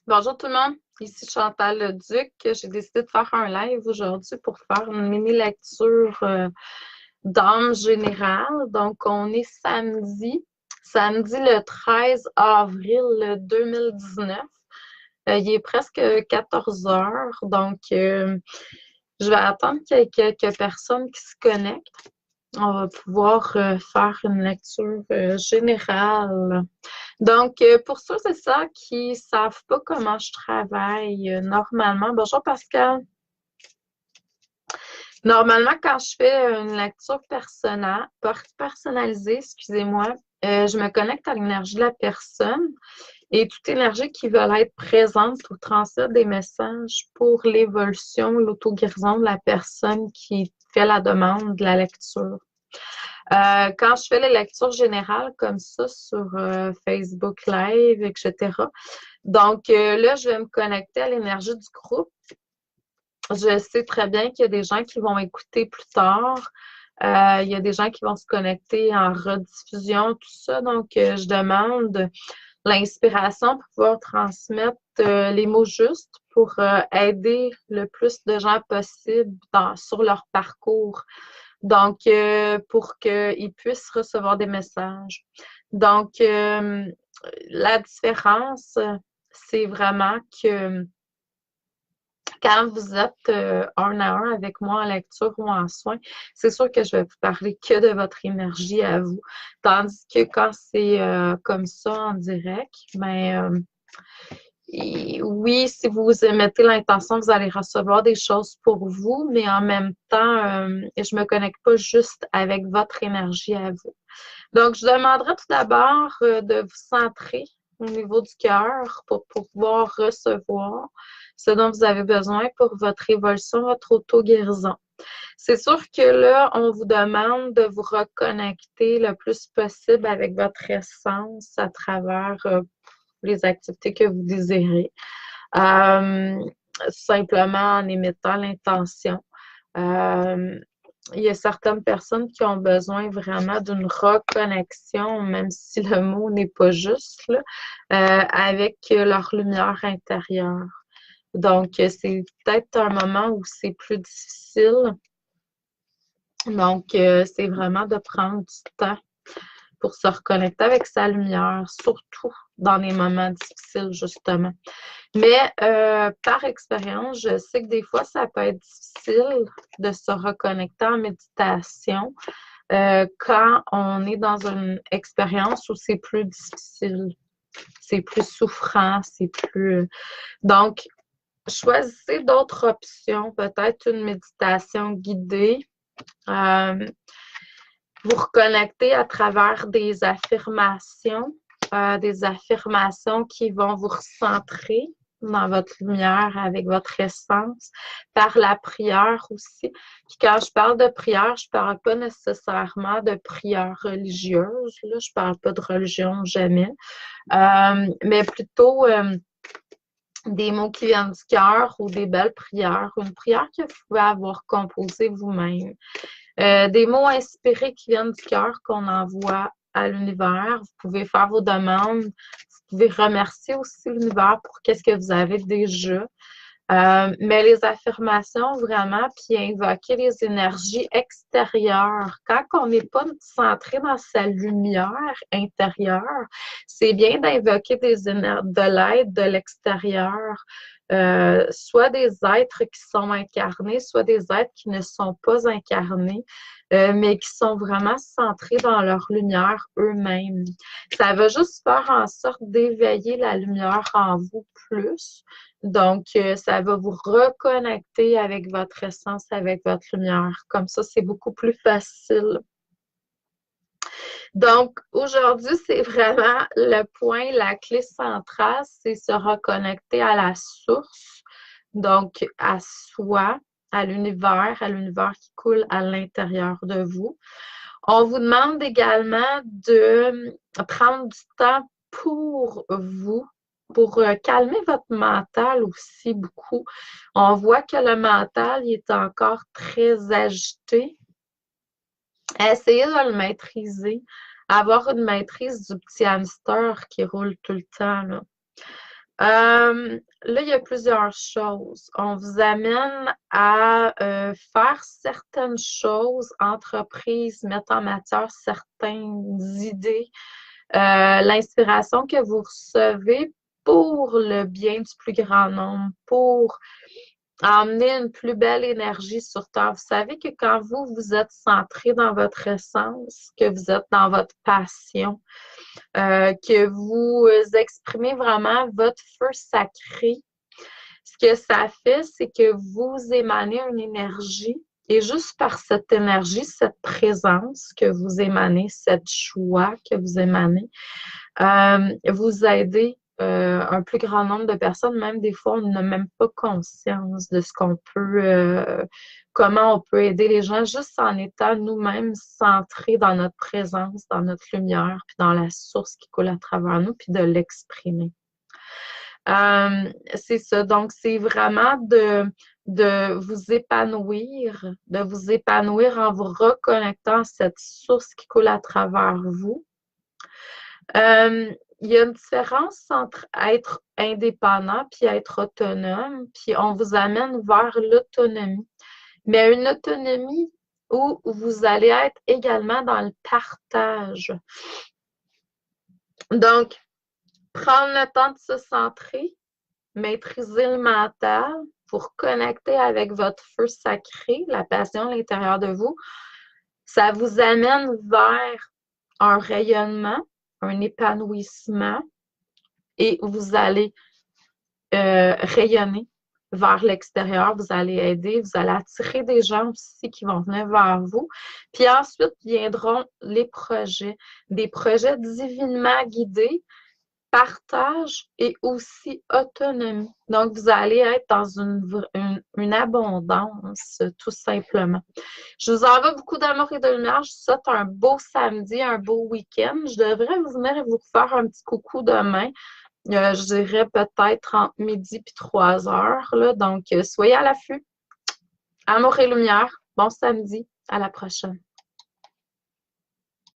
Bonjour tout le monde, ici Chantal Leduc. J'ai décidé de faire un live aujourd'hui pour faire une mini lecture d'âme générale. Donc, on est samedi le 13 avril 2019. Il est presque 14 heures, donc je vais attendre qu'il y ait quelques personnes qui se connectent. On va pouvoir faire une lecture générale. Donc, pour ceux et ça qui savent pas comment je travaille normalement, bonjour Pascal. Normalement, quand je fais une lecture personnalisée, excusez-moi, je me connecte à l'énergie de la personne et toute énergie qui veut être présente pour transmettre des messages pour l'évolution, l'auto-guérison de la personne qui fait la demande de la lecture. Quand je fais les lectures générales comme ça sur Facebook Live, etc. Donc là, je vais me connecter à l'énergie du groupe. Je sais très bien qu'il y a des gens qui vont écouter plus tard. Il y a des gens qui vont se connecter en rediffusion, tout ça. Donc, je demande l'inspiration pour pouvoir transmettre les mots justes pour aider le plus de gens possible sur leur parcours. Donc, pour qu'ils puissent recevoir des messages. Donc, la différence, c'est vraiment que quand vous êtes un à un avec moi en lecture ou en soin, c'est sûr que je vais vous parler que de votre énergie à vous. Tandis que quand c'est comme ça en direct, ben, oui, si vous mettez l'intention, vous allez recevoir des choses pour vous, mais en même temps, je me connecte pas juste avec votre énergie à vous. Donc, je demanderai tout d'abord de vous centrer au niveau du cœur pour pouvoir recevoir ce dont vous avez besoin pour votre évolution, votre auto-guérison. C'est sûr que là, on vous demande de vous reconnecter le plus possible avec votre essence à travers les activités que vous désirez. Euh, Simplement en émettant l'intention. Euh, il y a certaines personnes qui ont besoin vraiment d'une reconnexion, même si le mot n'est pas juste, là, avec leur lumière intérieure. Donc, c'est peut-être un moment où c'est plus difficile. Donc, c'est vraiment de prendre du temps pour se reconnecter avec sa lumière, surtout dans les moments difficiles, justement. Mais par expérience, je sais que des fois, ça peut être difficile de se reconnecter en méditation quand on est dans une expérience où c'est plus difficile, c'est plus souffrant, c'est plus... Donc, choisissez d'autres options, peut-être une méditation guidée. Euh, Vous reconnecter à travers des affirmations qui vont vous recentrer dans votre lumière avec votre essence, par la prière aussi. Puis quand je parle de prière, je parle pas nécessairement de prière religieuse, là, je parle pas de religion jamais, mais plutôt des mots qui viennent du cœur ou des belles prières, une prière que vous pouvez avoir composée vous-même. Des mots inspirés qui viennent du cœur qu'on envoie à l'univers. Vous pouvez faire vos demandes. Vous pouvez remercier aussi l'univers pour qu'est-ce que vous avez déjà. Mais les affirmations, vraiment, puis invoquer les énergies extérieures. Quand on n'est pas centré dans sa lumière intérieure, c'est bien d'invoquer de l'aide de l'extérieur. Soit des êtres qui sont incarnés, soit des êtres qui ne sont pas incarnés, mais qui sont vraiment centrés dans leur lumière eux-mêmes. Ça va juste faire en sorte d'éveiller la lumière en vous plus. Donc, ça va vous reconnecter avec votre essence, avec votre lumière. Comme ça, c'est beaucoup plus facile. Donc, aujourd'hui, c'est vraiment le point, la clé centrale, c'est se reconnecter à la source, donc à soi, à l'univers qui coule à l'intérieur de vous. On vous demande également de prendre du temps pour vous, pour calmer votre mental aussi beaucoup. On voit que le mental il est encore très agité. Essayez de le maîtriser, avoir une maîtrise du petit hamster qui roule tout le temps, là. Là, il y a plusieurs choses. On vous amène à faire certaines choses, entreprises, mettre en matière certaines idées, l'inspiration que vous recevez pour le bien du plus grand nombre, pour emmener une plus belle énergie sur Terre. Vous savez que quand vous êtes centré dans votre essence, que vous êtes dans votre passion, que vous exprimez vraiment votre feu sacré, ce que ça fait, c'est que vous émanez une énergie et juste par cette énergie, cette présence que vous émanez, cette joie que vous émanez, vous aidez un plus grand nombre de personnes. Même des fois, on n'a même pas conscience de ce qu'on peut, comment on peut aider les gens juste en étant nous-mêmes centrés dans notre présence, dans notre lumière, puis dans la source qui coule à travers nous, puis de l'exprimer. C'est ça. Donc, c'est vraiment de vous épanouir en vous reconnectant à cette source qui coule à travers vous. Il y a une différence entre être indépendant puis être autonome, puis on vous amène vers l'autonomie. Mais une autonomie où vous allez être également dans le partage. Donc, prendre le temps de se centrer, maîtriser le mental pour connecter avec votre feu sacré, la passion à l'intérieur de vous, ça vous amène vers un rayonnement, un épanouissement et vous allez rayonner vers l'extérieur, vous allez aider, vous allez attirer des gens aussi qui vont venir vers vous. Puis ensuite viendront les projets, des projets divinement guidés, partage et aussi autonomie. Donc, vous allez être dans une abondance, tout simplement. Je vous envoie beaucoup d'amour et de lumière. Je vous souhaite un beau samedi, un beau week-end. Je devrais vous venir vous faire un petit coucou demain. Je dirais peut-être entre midi et 3 heures. Là. Donc, soyez à l'affût. Amour et lumière. Bon samedi. À la prochaine.